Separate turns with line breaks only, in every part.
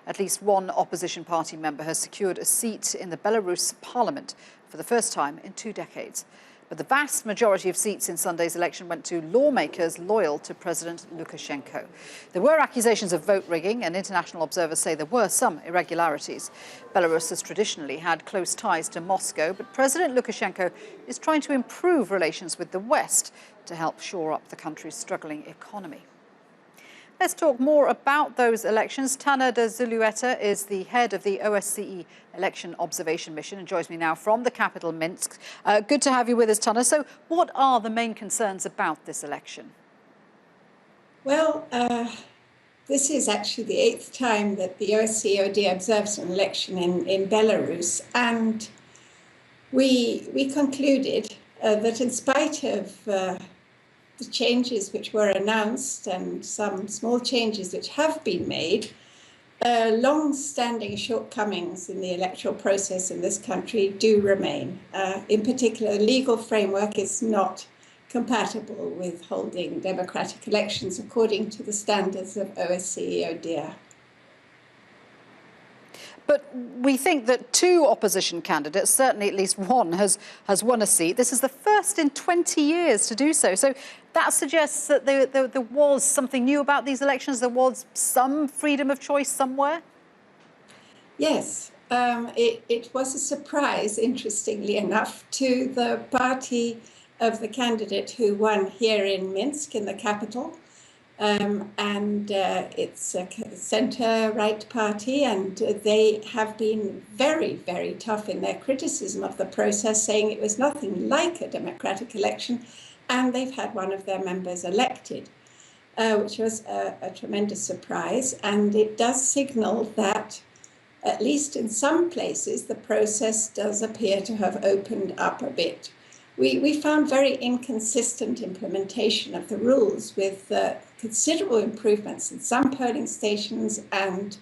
At least one opposition party member has secured a seat in the Belarus parliament for the first time in 2 decades. But the vast majority of seats in Sunday's election went to lawmakers loyal to President Lukashenko. There were accusations of vote rigging, and international observers say there were some irregularities. Belarus has traditionally had close ties to Moscow, but President Lukashenko is trying to improve relations with the West to help shore up the country's struggling economy. Let's talk more about those elections. Tana de Zulueta is the head of the OSCE Election Observation Mission and joins me now from the capital, Minsk. Good to have you with us, Tana. So what are the main concerns about this election?
Well, this is actually the 8th time that the OSCE ODIHR observes an election in Belarus. And we concluded that in spite of the changes which were announced and some small changes which have been made, long-standing shortcomings in the electoral process in this country do remain. In particular, the legal framework is not compatible with holding democratic elections according to the standards of OSCE ODIHR.
But we think that 2 opposition candidates, certainly at least one, has won a seat. This is the first in 20 years to do so. So that suggests that there was something new about these elections. There was some freedom of choice somewhere.
Yes, it was a surprise, interestingly enough, to the party of the candidate who won here in Minsk, in the capital. It's a centre-right party, and they have been very, very tough in their criticism of the process, saying it was nothing like a democratic election, and they've had one of their members elected, which was a tremendous surprise. And it does signal that, at least in some places, the process does appear to have opened up a bit. We found very inconsistent implementation of the rules, with considerable improvements in some polling stations and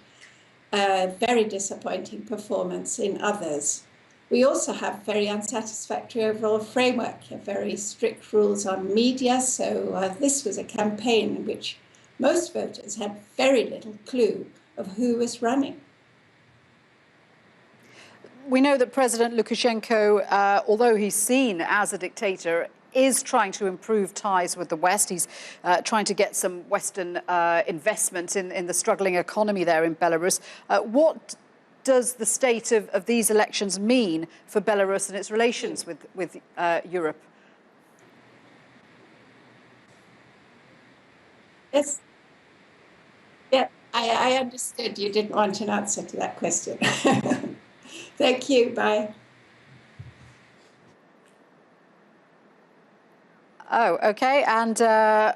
very disappointing performance in others. We also have very unsatisfactory overall framework, very strict rules on media. So this was a campaign in which most voters had very little clue of who was running.
We know that President Lukashenko, although he's seen as a dictator, is trying to improve ties with the West. He's trying to get some Western investment in the struggling economy there in Belarus. What does the state of these elections mean for Belarus and its relations with Europe?
Yes. Yeah, I understood you didn't want an answer to that question. Thank you. Bye.
Oh, okay. And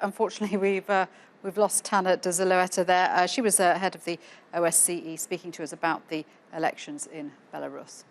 unfortunately, we've lost Tana de Zulueta there. She was head of the OSCE, speaking to us about the elections in Belarus.